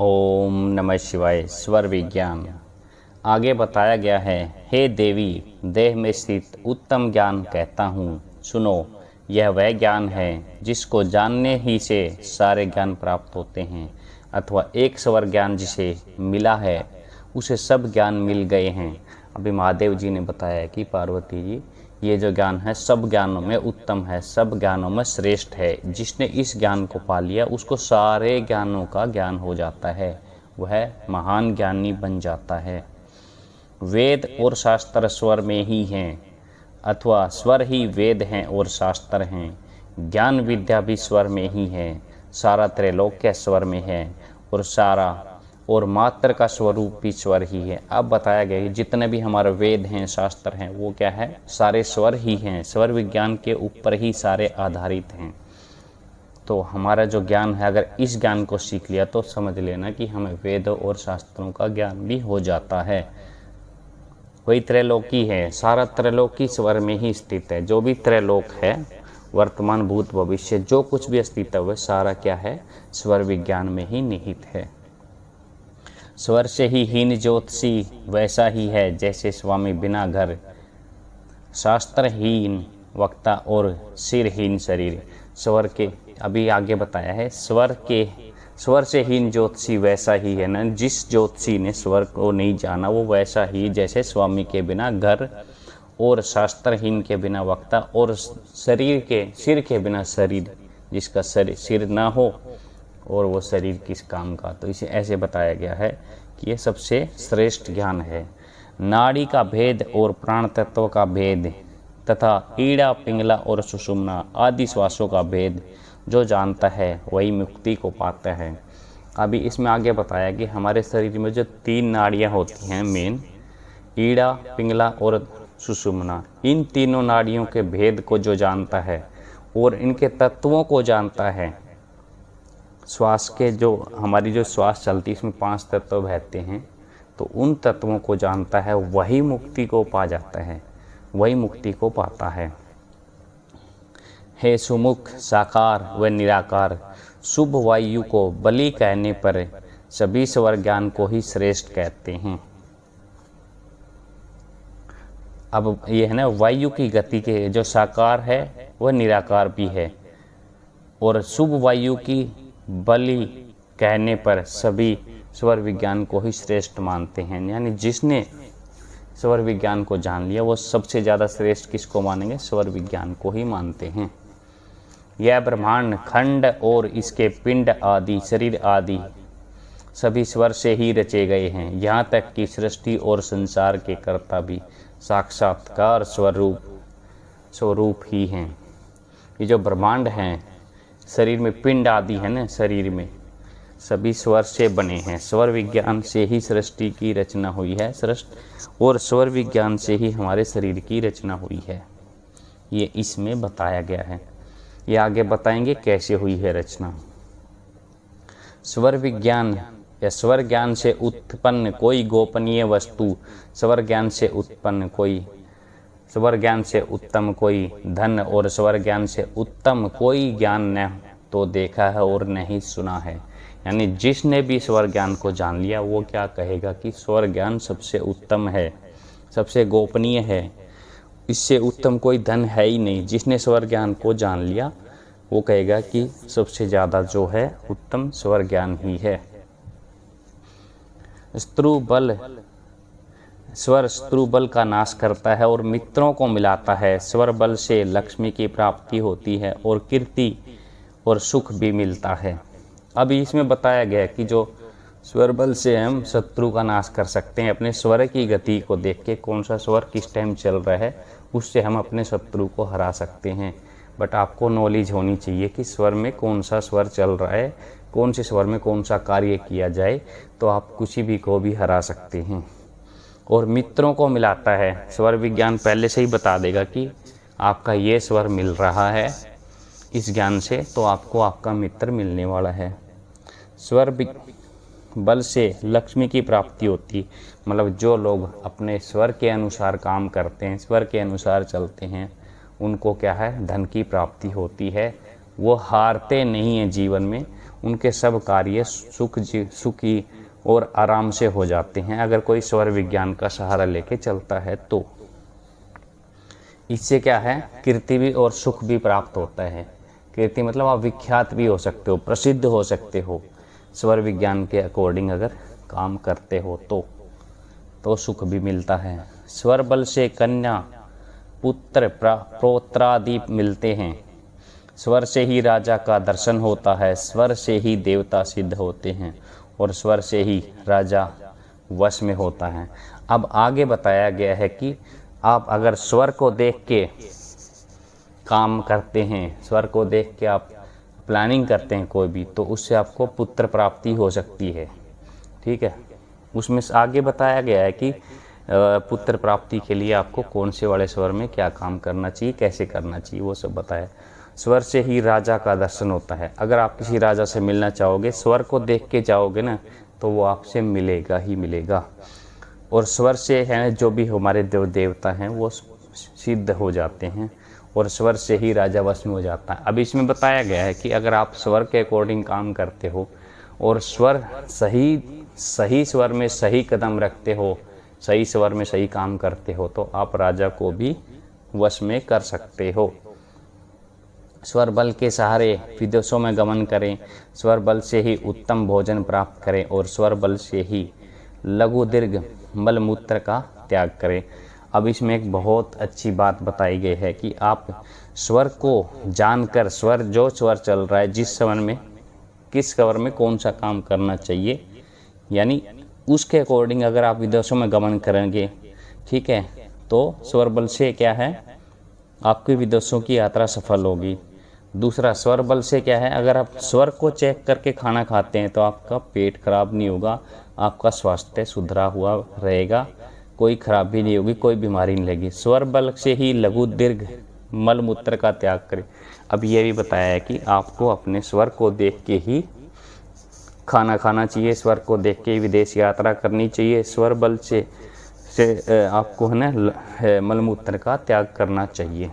ओम नमः शिवाय। स्वर विज्ञान आगे बताया गया है। हे देवी, देह में स्थित उत्तम ज्ञान कहता हूँ, सुनो। यह वह ज्ञान है जिसको जानने ही से सारे ज्ञान प्राप्त होते हैं, अथवा एक स्वर ज्ञान जिसे मिला है उसे सब ज्ञान मिल गए हैं। अभी महादेव जी ने बताया कि पार्वती जी, ये जो ज्ञान है सब ज्ञानों में उत्तम है, सब ज्ञानों में श्रेष्ठ है। जिसने इस ज्ञान को पा लिया उसको सारे ज्ञानों का ज्ञान हो जाता है, वह महान ज्ञानी बन जाता है। वेद और शास्त्र स्वर में ही हैं, अथवा स्वर ही वेद हैं और शास्त्र हैं। ज्ञान विद्या भी स्वर में ही है, सारा त्रैलोक्य स्वर में है और सारा और मात्र का स्वरूप भी स्वर ही है। अब बताया गया है जितने भी हमारे वेद हैं, शास्त्र हैं, वो क्या है, सारे स्वर ही हैं। स्वर विज्ञान के ऊपर ही सारे आधारित हैं। तो हमारा जो ज्ञान है, अगर इस ज्ञान को सीख लिया तो समझ लेना कि हमें वेदों और शास्त्रों का ज्ञान भी हो जाता है। वही त्रैलोकी है, सारा त्रैलोकी स्वर में ही स्थित है। जो भी त्रैलोक है, वर्तमान भूत भविष्य जो कुछ भी अस्तित्व है, सारा क्या है, स्वर विज्ञान में ही निहित है। स्वर से ही हीन ज्योतिषी वैसा ही है जैसे स्वामी बिना घर, शास्त्रहीन वक्ता और सिरहीन शरीर। स्वर के अभी आगे बताया है, स्वर से हीन ज्योतिषी वैसा ही है ना। जिस ज्योतिषी ने स्वर को नहीं जाना वो वैसा ही जैसे स्वामी के बिना घर और शास्त्रहीन के बिना वक्ता और सिर के बिना शरीर, जिसका सिर ना हो और वो शरीर किस काम का। तो इसे ऐसे बताया गया है कि ये सबसे श्रेष्ठ ज्ञान है। नाड़ी का भेद और प्राण तत्व का भेद तथा ईड़ा, पिंगला और सुषुम्ना आदि श्वासों का भेद जो जानता है वही मुक्ति को पाता है। अभी इसमें आगे बताया कि हमारे शरीर में जो 3 नाड़ियाँ होती हैं मेन, ईड़ा, पिंगला और सुषुम्ना, इन तीनों नाड़ियों के भेद को जो जानता है और इनके तत्वों को जानता है, श्वास के जो हमारी जो श्वास चलती है इसमें 5 तत्व बहते हैं, तो उन तत्वों को जानता है वही मुक्ति को पा जाता है, वही मुक्ति को पाता है। हे सुमुख, साकार व निराकार, शुभ वायु को बलि कहने पर सभी स्वर ज्ञान को ही श्रेष्ठ कहते हैं। अब ये है ना, वायु की गति के जो साकार है वह निराकार भी है, और शुभ वायु की बलि कहने पर सभी स्वर विज्ञान को ही श्रेष्ठ मानते हैं। यानी जिसने स्वर विज्ञान को जान लिया वो सबसे ज़्यादा श्रेष्ठ किसको मानेंगे, स्वर विज्ञान को ही मानते हैं। यह ब्रह्मांड खंड और इसके पिंड आदि शरीर आदि सभी स्वर से ही रचे गए हैं। यहाँ तक कि सृष्टि और संसार के कर्ता भी साक्षात्कार स्वरूप ही हैं। ये जो ब्रह्मांड हैं, शरीर में पिंड आदि है ना, शरीर में सभी स्वर से बने हैं। स्वर विज्ञान से ही सृष्टि की रचना हुई है, और स्वर विज्ञान से ही हमारे शरीर की रचना हुई है। ये इसमें बताया गया है। ये आगे बताएंगे कैसे हुई है रचना। स्वर विज्ञान या स्वर ज्ञान से उत्पन्न कोई गोपनीय वस्तु, स्वर ज्ञान से उत्तम कोई धन और स्वर ज्ञान से उत्तम कोई ज्ञान न तो देखा है और नहीं सुना है। यानी जिसने भी स्वर ज्ञान को जान लिया वो क्या कहेगा कि स्वर ज्ञान सबसे उत्तम है, सबसे गोपनीय है, इससे उत्तम कोई धन है ही नहीं। जिसने स्वर ज्ञान को जान लिया वो कहेगा कि सबसे ज़्यादा जो है उत्तम स्वर ज्ञान ही है। स्वर शत्रु बल का नाश करता है और मित्रों को मिलाता है। स्वर बल से लक्ष्मी की प्राप्ति होती है और कीर्ति और सुख भी मिलता है। अभी इसमें बताया गया कि जो स्वर बल से हम शत्रु का नाश कर सकते हैं। अपने स्वर की गति को देख के कौन सा स्वर किस टाइम चल रहा है उससे हम अपने शत्रु को हरा सकते हैं। बट आपको नॉलेज होनी चाहिए कि स्वर में कौन सा स्वर चल रहा है, कौन से स्वर में कौन सा कार्य किया जाए, तो आप किसी भी को भी हरा सकते हैं। और मित्रों को मिलाता है। स्वर विज्ञान पहले से ही बता देगा कि आपका ये स्वर मिल रहा है इस ज्ञान से, तो आपको आपका मित्र मिलने वाला है। स्वर बल से लक्ष्मी की प्राप्ति होती, मतलब जो लोग अपने स्वर के अनुसार काम करते हैं, स्वर के अनुसार चलते हैं, उनको क्या है, धन की प्राप्ति होती है। वो हारते नहीं हैं जीवन में उनके सब कार्य सुखी और आराम से हो जाते हैं अगर कोई स्वर विज्ञान का सहारा लेके चलता है तो। इससे क्या है, कीर्ति भी और सुख भी प्राप्त होता है। कीर्ति मतलब आप विख्यात भी हो सकते हो, प्रसिद्ध हो सकते हो, स्वर विज्ञान के अकॉर्डिंग अगर काम करते हो तो सुख भी मिलता है। स्वर बल से कन्या पुत्र पौत्रादि मिलते हैं। स्वर से ही राजा का दर्शन होता है, स्वर से ही देवता सिद्ध होते हैं और स्वर से ही राजा वश में होता है। अब आगे बताया गया है कि आप अगर स्वर को देख के काम करते हैं, स्वर को देख के आप प्लानिंग करते हैं कोई भी, तो उससे आपको पुत्र प्राप्ति हो सकती है। ठीक है, उसमें आगे बताया गया है कि पुत्र प्राप्ति के लिए आपको कौन से वाले स्वर में क्या काम करना चाहिए, कैसे करना चाहिए, वो सब बताया। स्वर से ही राजा का दर्शन होता है। अगर आप किसी राजा से मिलना चाहोगे, स्वर को देख के जाओगे ना, तो वो आपसे मिलेगा ही मिलेगा। और स्वर से है जो भी हमारे देव देवता हैं वो सिद्ध हो जाते हैं और स्वर से ही राजा वश में हो जाता है। अब इसमें बताया गया है कि अगर आप स्वर के अकॉर्डिंग काम करते हो और स्वर सही स्वर में सही कदम रखते हो, सही स्वर में सही काम करते हो, तो आप राजा को भी वश में कर सकते हो। स्वर बल के सहारे विदेशों में गमन करें, स्वर बल से ही उत्तम भोजन प्राप्त करें और स्वर बल से ही लघु दीर्घ मल मूत्र का त्याग करें। अब इसमें एक बहुत अच्छी बात बताई गई है कि आप स्वर को जानकर, जो स्वर चल रहा है, जिस स्वर में किस स्वर में कौन सा काम करना चाहिए, यानी उसके अकॉर्डिंग अगर आप विदेशों में गमन करेंगे, ठीक है, तो स्वर बल से क्या है, आपकी विदेशों की यात्रा सफल होगी। दूसरा, स्वर बल से क्या है, अगर आप स्वर को चेक करके खाना खाते हैं तो आपका पेट खराब नहीं होगा, आपका स्वास्थ्य सुधरा हुआ रहेगा, कोई खराबी नहीं होगी, कोई बीमारी नहीं लगेगी। स्वर बल से ही लघु दीर्घ मल मूत्र का त्याग करें। अब ये भी बताया है कि आपको अपने स्वर को देख के ही खाना खाना चाहिए, स्वर को देख के ही विदेश यात्रा करनी चाहिए, स्वर बल से आपको है ना मल मूत्र का त्याग करना चाहिए।